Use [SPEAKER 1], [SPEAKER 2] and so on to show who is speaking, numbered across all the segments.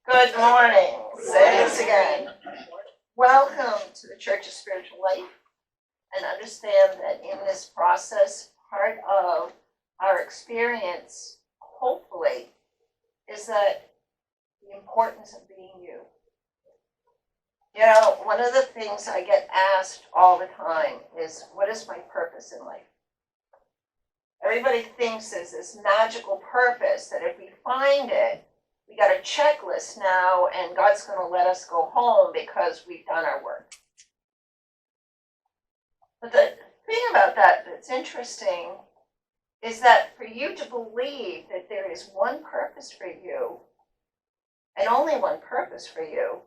[SPEAKER 1] Good morning. Say this again. Welcome to the Church of Spiritual Life, and understand that in this process, part of our experience, hopefully, is that the importance of being you. You know, one of the things I get asked all the time is, what is my purpose in life? Everybody thinks there's this magical purpose that if we find it, we got a checklist now, and God's going to let us go home because we've done our work. But the thing about that that's interesting is that for you to believe that there is one purpose for you, and only one purpose for you,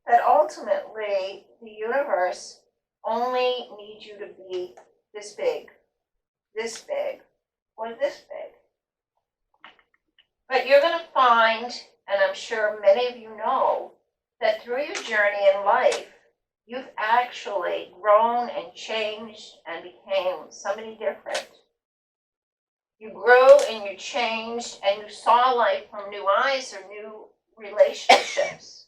[SPEAKER 1] that ultimately the universe only needs you to be this big, or this big. But you're going to find, and I'm sure many of you know, that through your journey in life, you've actually grown and changed and became somebody different. You grew and you changed and you saw life from new eyes or new relationships.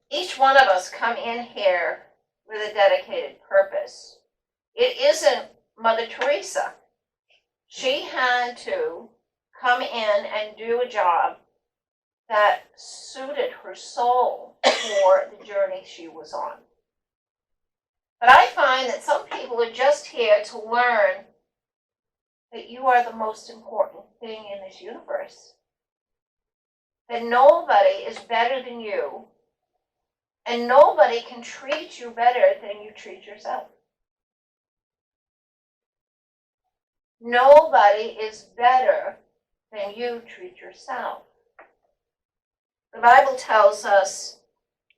[SPEAKER 1] Each one of us come in here with a dedicated purpose. It isn't Mother Teresa. She had to come in and do a job that suited her soul for the journey she was on. But I find that some people are just here to learn that you are the most important thing in this universe. That nobody is better than you, and nobody can treat you better than you treat yourself. Nobody is better than you treat yourself. The Bible tells us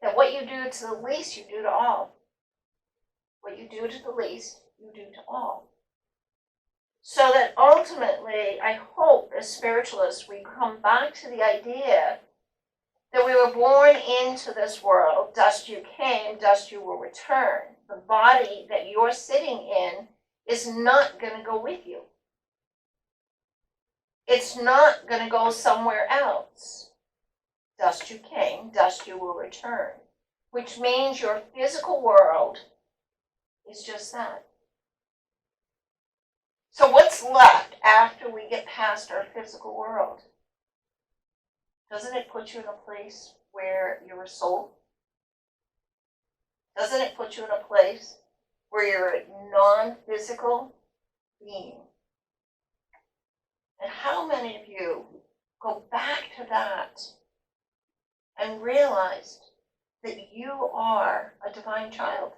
[SPEAKER 1] that what you do to the least, you do to all. What you do to the least, you do to all. So that ultimately, I hope as spiritualists, we come back to the idea that we were born into this world. Dust you came, dust you will return. The body that you're sitting in is not going to go with you. It's not going to go somewhere else. Dust you came, dust you will return. Which means your physical world is just that. So what's left after we get past our physical world? Doesn't it put you in a place where you're a soul? Doesn't it put you in a place where you're a non-physical being? And how many of you go back to that and realized that you are a divine child?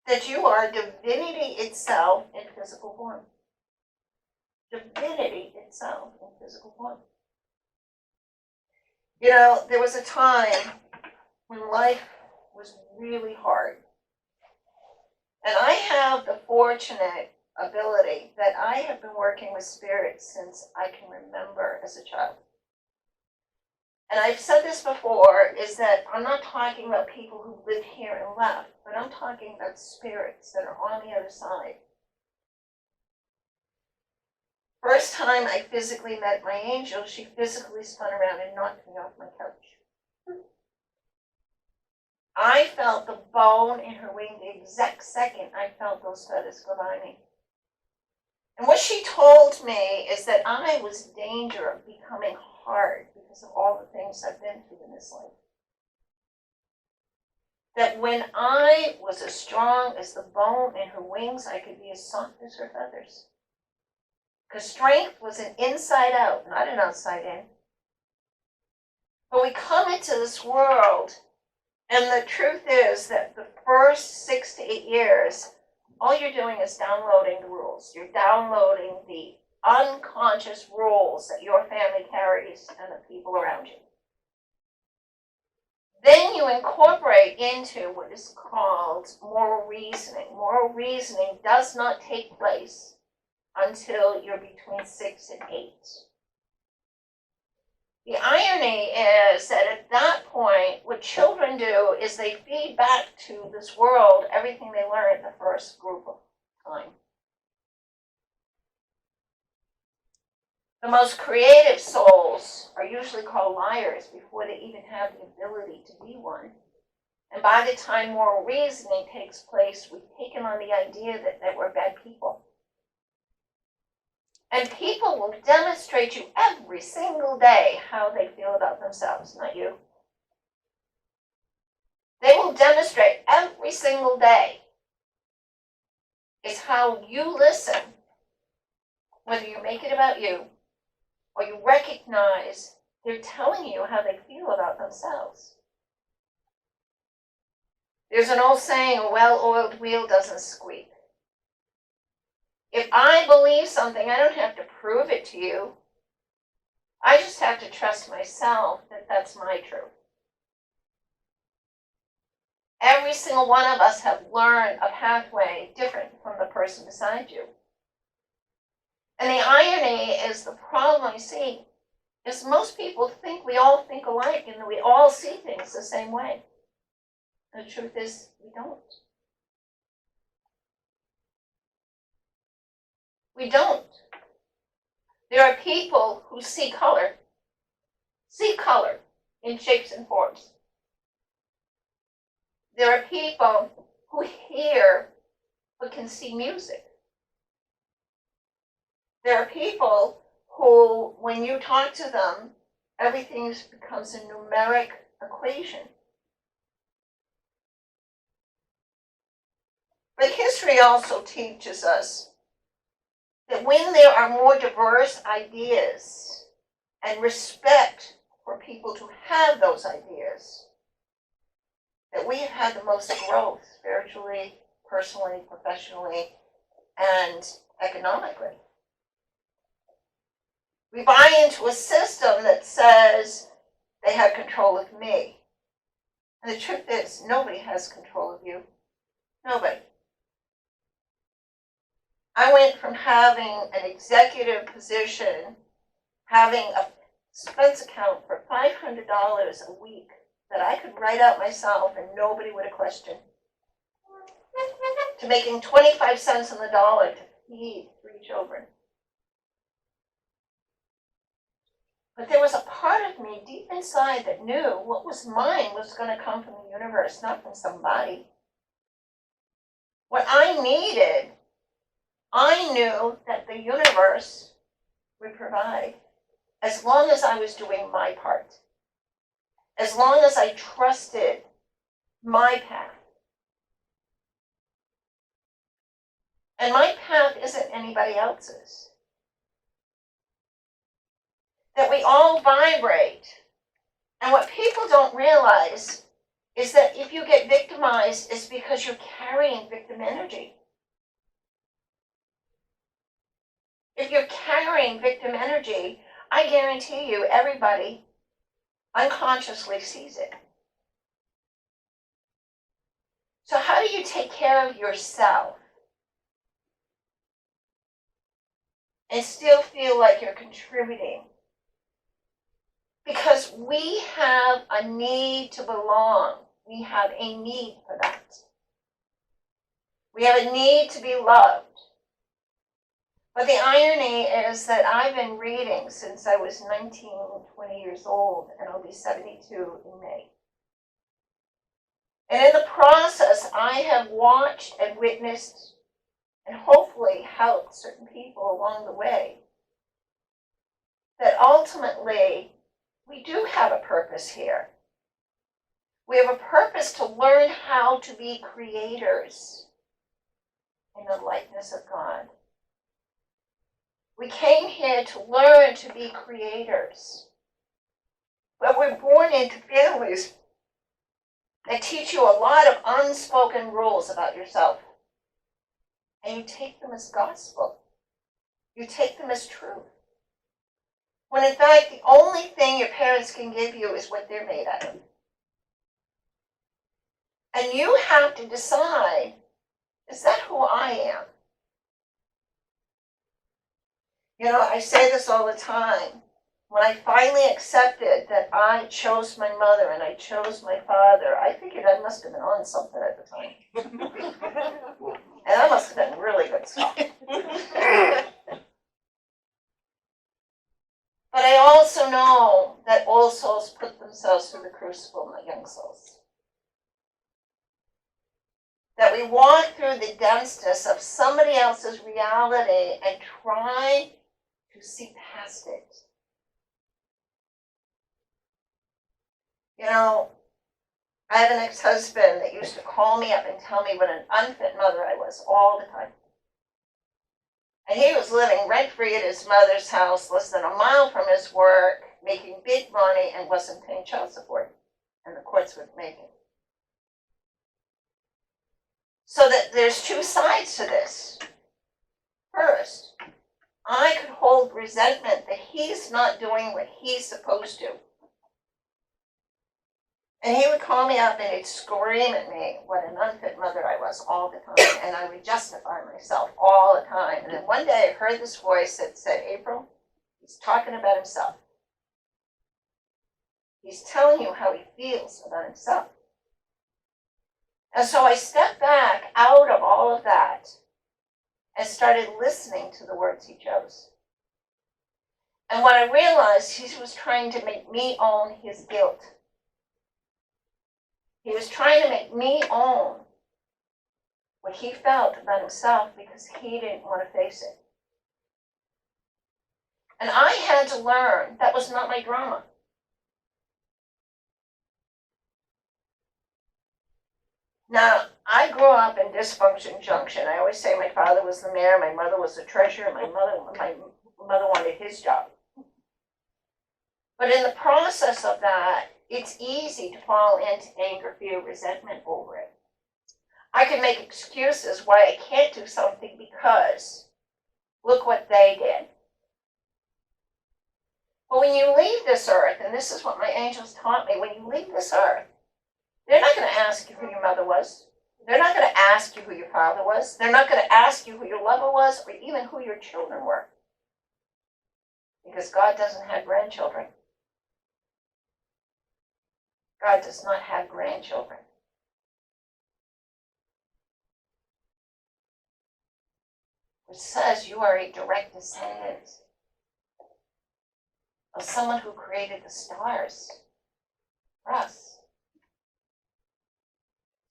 [SPEAKER 1] That you are divinity itself in physical form. Divinity itself in physical form. You know, there was a time when life was really hard. And I have the fortunate ability that I have been working with spirits since I can remember as a child. And I've said this before, is that I'm not talking about people who lived here and left, but I'm talking about spirits that are on the other side. First time I physically met my angel, she physically spun around and knocked me off my couch. I felt the bone in her wing the exact second I felt those feathers go by me. And what she told me is that I was in danger of becoming hard because of all the things I've been through in this life. That when I was as strong as the bone in her wings, I could be as soft as her feathers. Because strength was an inside out, not an outside in. But we come into this world, and the truth is that the first 6 to 8 years, all you're doing is downloading the rules. You're downloading the unconscious rules that your family carries and the people around you. Then you incorporate into what is called moral reasoning. Moral reasoning does not take place until you're between 6 and 8. The irony is that at that point, what children do is they feed back to this world everything they learned the first group of time. The most creative souls are usually called liars before they even have the ability to be one. And by the time moral reasoning takes place, we've taken on the idea that we're bad people. And people will demonstrate you every single day how they feel about themselves, not you. They will demonstrate every single day. It's how you listen, whether you make it about you or you recognize they're telling you how they feel about themselves. There's an old saying, a well-oiled wheel doesn't squeak. If I believe something, I don't have to prove it to you. I just have to trust myself that that's my truth. Every single one of us have learned a pathway different from the person beside you. And the irony is, the problem you see is most people think we all think alike and that we all see things the same way. The truth is, we don't. We don't. There are people who see color in shapes and forms. There are people who hear but can see music. There are people who, when you talk to them, everything becomes a numeric equation. But history also teaches us that when there are more diverse ideas and respect for people to have those ideas, that we have had the most growth spiritually, personally, professionally, and economically. We buy into a system that says they have control of me. And the truth is, nobody has control of you. Nobody. I went from having an executive position, having a expense account for $500 a week that I could write out myself and nobody would have questioned, to making 25 cents on the dollar to feed 3 children. But there was a part of me deep inside that knew what was mine was going to come from the universe, not from somebody. What I needed, I knew that the universe would provide, as long as I was doing my part, as long as I trusted my path. And my path isn't anybody else's. That we all vibrate. And what people don't realize is that if you get victimized, it's because you're carrying victim energy. If you're carrying victim energy, I guarantee you everybody unconsciously sees it. So how do you take care of yourself and still feel like you're contributing? Because we have a need to belong. We have a need for that. We have a need to be loved. But the irony is that I've been reading since I was 19, 20 years old, and I'll be 72 in May. And in the process, I have watched and witnessed and hopefully helped certain people along the way, that ultimately we do have a purpose here. We have a purpose to learn how to be creators in the likeness of God. We came here to learn to be creators. But we're born into families that teach you a lot of unspoken rules about yourself. And you take them as gospel. You take them as truth. When in fact, the only thing your parents can give you is what they're made out of. And you have to decide, is that who I am? You know, I say this all the time. When I finally accepted that I chose my mother and I chose my father, I figured I must have been on something at the time. And that must have been really good stuff. But I also know that all souls put themselves through the crucible, my young souls. That we walk through the denseness of somebody else's reality and try to see past it. You know, I have an ex-husband that used to call me up and tell me what an unfit mother I was all the time. And he was living rent-free at his mother's house, less than a mile from his work, making big money, and wasn't paying child support. And the courts wouldn't make it. So that there's two sides to this. First, I could hold resentment that he's not doing what he's supposed to. And he would call me up and he'd scream at me what an unfit mother I was all the time. And I would justify myself all the time. And then one day I heard this voice that said, April, he's talking about himself. He's telling you how he feels about himself. And so I stepped back out of all of that and started listening to the words he chose. And what I realized, he was trying to make me own his guilt. He was trying to make me own what he felt about himself because he didn't want to face it. And I had to learn that was not my drama. Now, I grew up in dysfunction junction. I always say my father was the mayor, my mother was the treasurer, my mother wanted his job. But in the process of that, it's easy to fall into anger, fear, resentment over it. I can make excuses why I can't do something because look what they did. But when you leave this earth, and this is what my angels taught me, when you leave this earth, they're not going to ask you who your mother was. They're not going to ask you who your father was. They're not going to ask you who your lover was or even who your children were. Because God doesn't have grandchildren. God does not have grandchildren. Which says you are a direct descendant of someone who created the stars for us.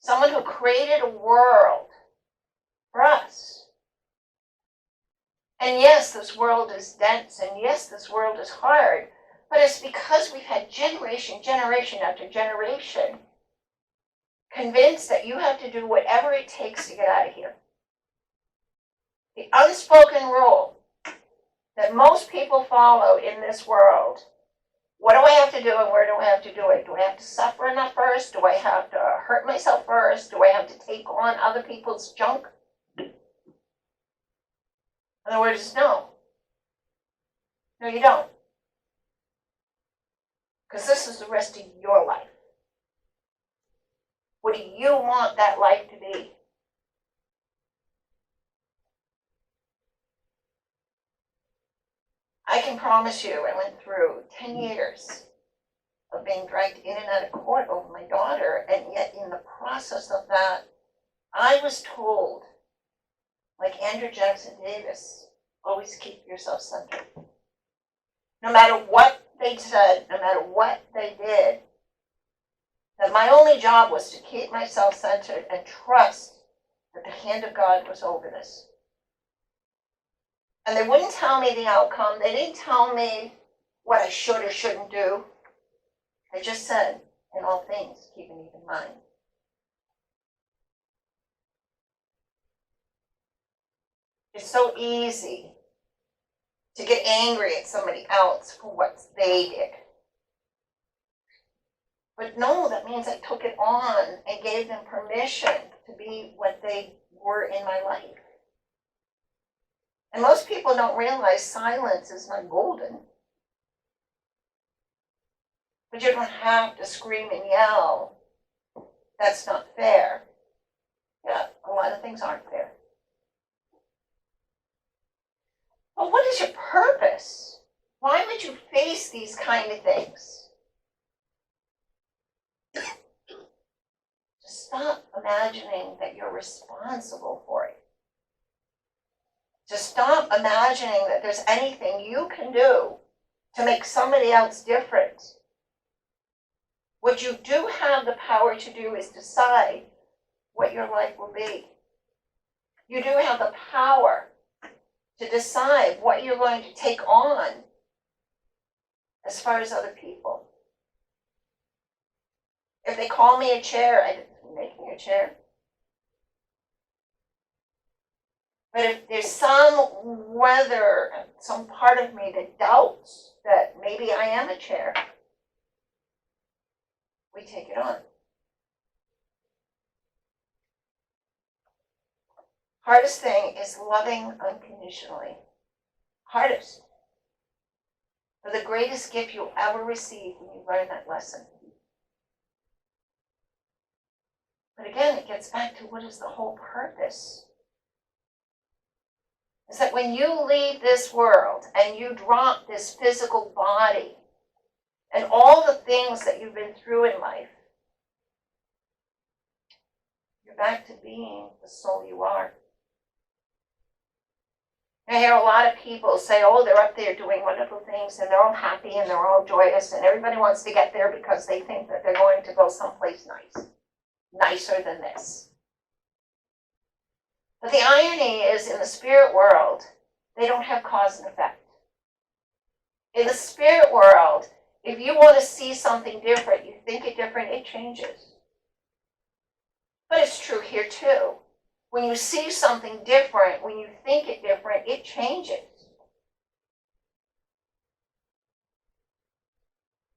[SPEAKER 1] Someone who created a world for us. And yes, this world is dense, and yes, this world is hard, but it's because we've had generation after generation convinced that you have to do whatever it takes to get out of here. The unspoken rule that most people follow in this world: what do I have to do and where do I have to do it? Do I have to suffer enough first? Do I have to hurt myself first? Do I have to take on other people's junk? In other words, no. No, you don't. Because this is the rest of your life. What do you want that life to be? I can promise you, I went through 10 years of being dragged in and out of court over my daughter, and yet in the process of that, I was told, like Andrew Jackson Davis, always keep yourself centered. No matter what they said, no matter what they did, that my only job was to keep myself centered and trust that the hand of God was over this. And they wouldn't tell me the outcome. They didn't tell me what I should or shouldn't do. They just said, in all things, keep an even mind. It's so easy to get angry at somebody else for what they did. But no, that means I took it on and gave them permission to be what they were in my life. And most people don't realize silence is not golden. But you don't have to scream and yell. That's not fair. Yeah, a lot of things aren't fair. But what is your purpose? Why would you face these kind of things? Just stop imagining that you're responsible for it. Just stop imagining that there's anything you can do to make somebody else different. What you do have the power to do is decide what your life will be. You do have the power to decide what you're going to take on as far as other people. If they call me a chair, I didn't make me a chair. But if there's some part of me that doubts that maybe I am a chair, we take it on. Hardest thing is loving unconditionally. Hardest. But the greatest gift you'll ever receive when you learn that lesson. But again, it gets back to what is the whole purpose. Is that when you leave this world and you drop this physical body and all the things that you've been through in life, you're back to being the soul you are. I hear a lot of people say, oh, they're up there doing wonderful things and they're all happy and they're all joyous and everybody wants to get there because they think that they're going to go someplace nice, nicer than this. But the irony is, in the spirit world, they don't have cause and effect. In the spirit world, if you want to see something different, you think it different, it changes. But it's true here too. When you see something different, when you think it different, it changes.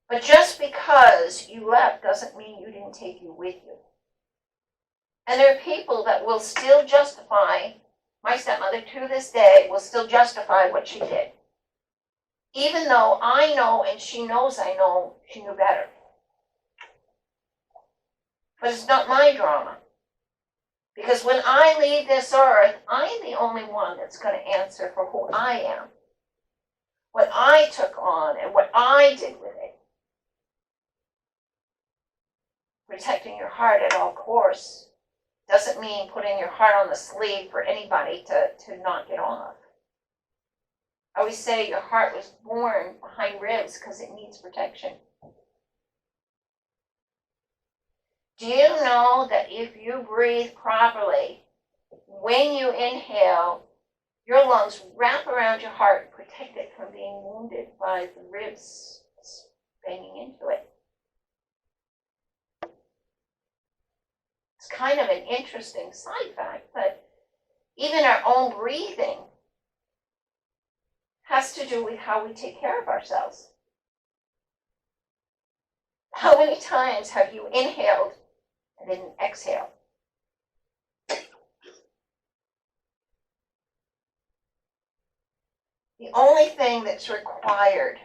[SPEAKER 1] But just because you left doesn't mean you didn't take you with you. And there are people that will still justify, my stepmother to this day will still justify what she did. Even though I know and she knows I know she knew better. But it's not my drama. Because when I leave this earth, I'm the only one that's going to answer for who I am. What I took on and what I did with it. Protecting your heart at all costs doesn't mean putting your heart on the sleeve for anybody to not get off. I always say your heart was born behind ribs because it needs protection. Do you know that if you breathe properly, when you inhale, your lungs wrap around your heart and protect it from being wounded by the ribs banging into it? It's kind of an interesting side fact, but even our own breathing has to do with how we take care of ourselves. How many times have you inhaled and then exhale? The only thing that's required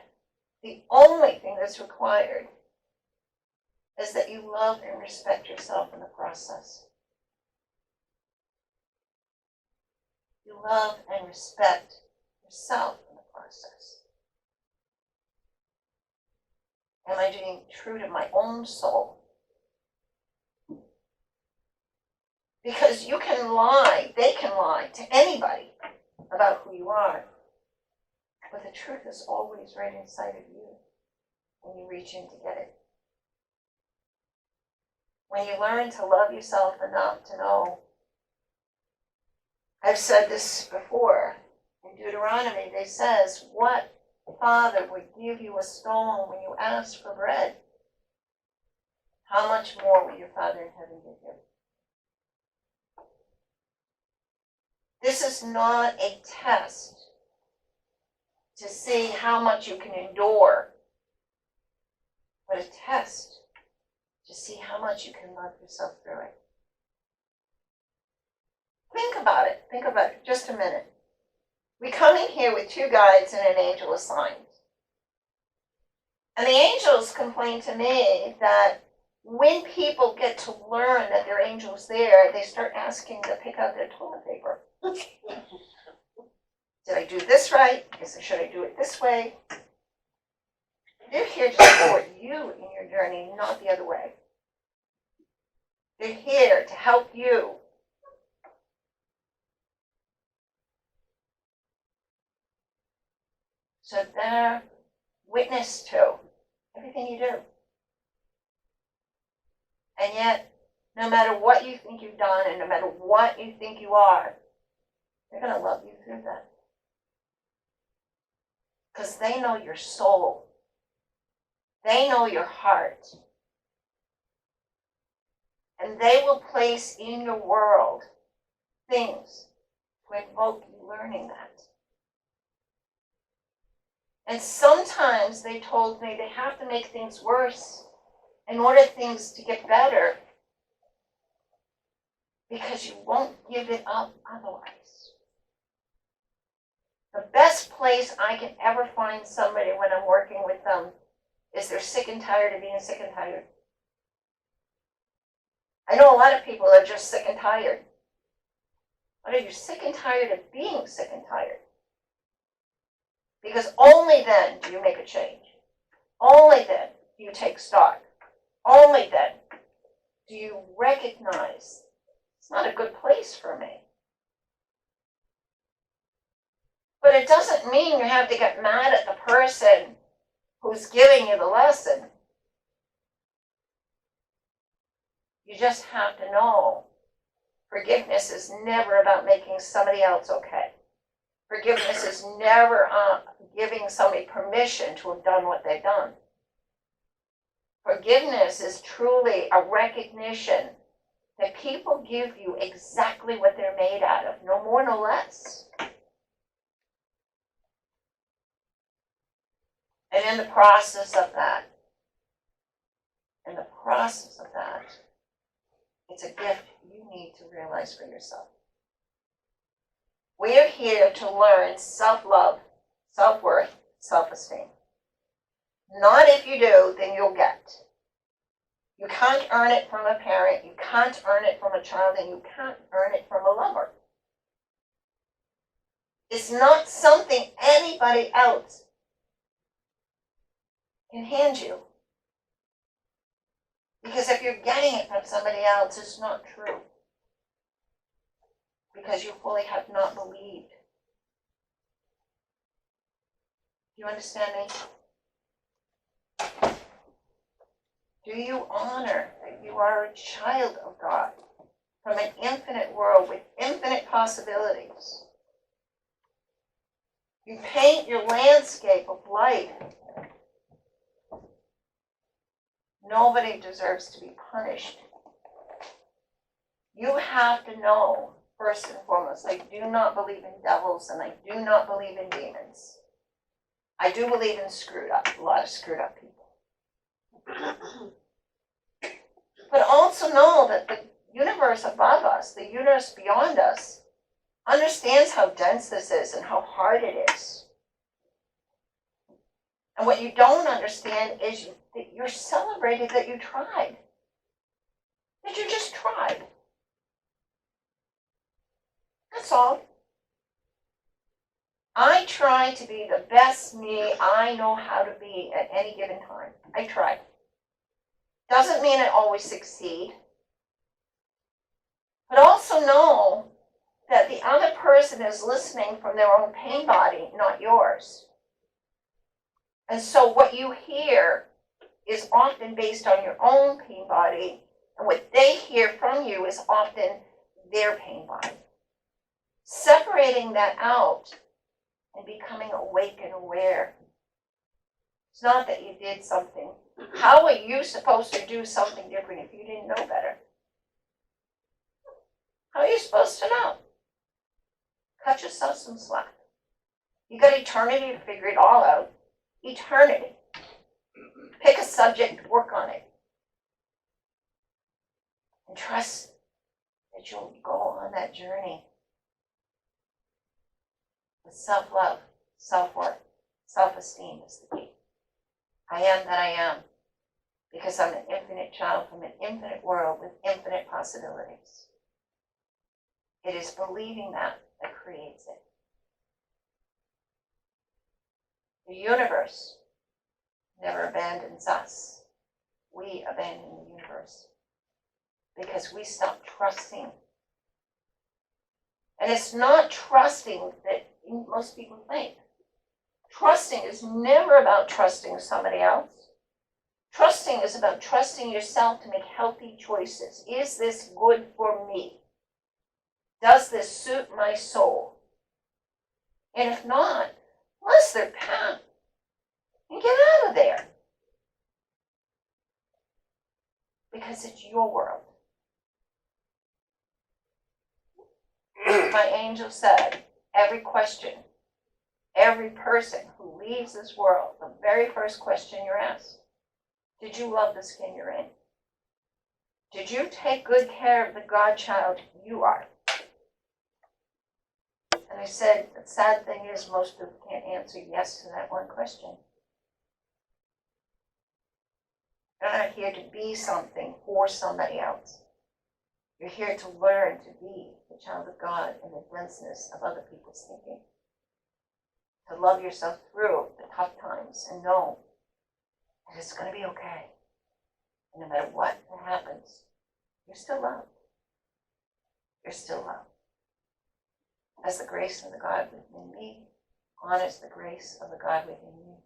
[SPEAKER 1] is that you love and respect yourself in the process. You love and respect yourself in the process. Am I being true to my own soul? Because you can lie, they can lie to anybody about who you are. But the truth is always right inside of you when you reach in to get it. When you learn to love yourself enough to know, I've said this before, in Deuteronomy, it says, what father would give you a stone when you ask for bread? How much more will your Father in heaven give you? This is not a test to see how much you can endure, but a test to see how much you can love yourself through it. Think about it just a minute. We come in here with 2 guides and an angel assigned. And the angels complain to me that when people get to learn that their angel's there, they start asking to pick out their toilet paper. Did I do this right? Should I do it this way? They're here to support you in your journey, not the other way. They're here to help you. So they're witness to everything you do. And yet, no matter what you think you've done and no matter what you think you are, they're going to love you through that. Because they know your soul. They know your heart. And they will place in your world things to invoke you learning that. And sometimes they told me they have to make things worse in order things to get better, because you won't give it up otherwise. The best place I can ever find somebody when I'm working with them is they're sick and tired of being sick and tired. I know a lot of people are just sick and tired. But are you sick and tired of being sick and tired? Because only then do you make a change. Only then do you take stock. Only then do you recognize it's not a good place for me. But it doesn't mean you have to get mad at the person who's giving you the lesson. You just have to know forgiveness is never about making somebody else okay. Forgiveness is never giving somebody permission to have done what they've done. Forgiveness is truly a recognition that people give you exactly what they're made out of, no more, no less. And in the process of that, it's a gift you need to realize for yourself. We're here to learn self-love, self-worth, self-esteem. Not if you do, then you'll get. You can't earn it from a parent, you can't earn it from a child, and you can't earn it from a lover. It's not something anybody else can hand you. Because if you're getting it from somebody else, it's not true. Because you fully have not believed. Do you understand me? Do you honor that you are a child of God from an infinite world with infinite possibilities? You paint your landscape of light. Nobody deserves to be punished. You have to know, first and foremost, I do not believe in devils and I do not believe in demons. I do believe in a lot of screwed up people. But also know that the universe above us, the universe beyond us, understands how dense this is and how hard it is. And what you don't understand is that you're celebrated that you tried. That you just tried. That's all. I try to be the best me I know how to be at any given time. I try. Doesn't mean I always succeed. But also know that the other person is listening from their own pain body, not yours. And so what you hear is often based on your own pain body, and what they hear from you is often their pain body. Separating that out and becoming awake and aware. It's not that you did something. How are you supposed to do something different if you didn't know better? How are you supposed to know? Cut yourself some slack. You got eternity to figure it all out. Eternity. Pick a subject, work on it. And trust that you'll go on that journey with self-love, self-worth, self-esteem is the key. I am that I am because I'm an infinite child from an infinite world with infinite possibilities. It is believing that creates it. The universe never abandons us. We abandon the universe because we stop trusting. And it's not trusting that most people think. Trusting is never about trusting somebody else. Trusting is about trusting yourself to make healthy choices. Is this good for me? Does this suit my soul? And if not, bless their path and get out of there. Because it's your world. My angel said, every question, every person who leaves this world, the very first question you're asked, did you love the skin you're in? Did you take good care of the godchild you are? And I said, the sad thing is most people can't answer yes to that one question. You're not here to be something for somebody else. You're here to learn to be the child of God in the denseness of other people's thinking. To love yourself through the tough times and know that it's going to be okay. And no matter what happens, you're still loved. You're still loved. As the grace of the God within me honors the grace of the God within you.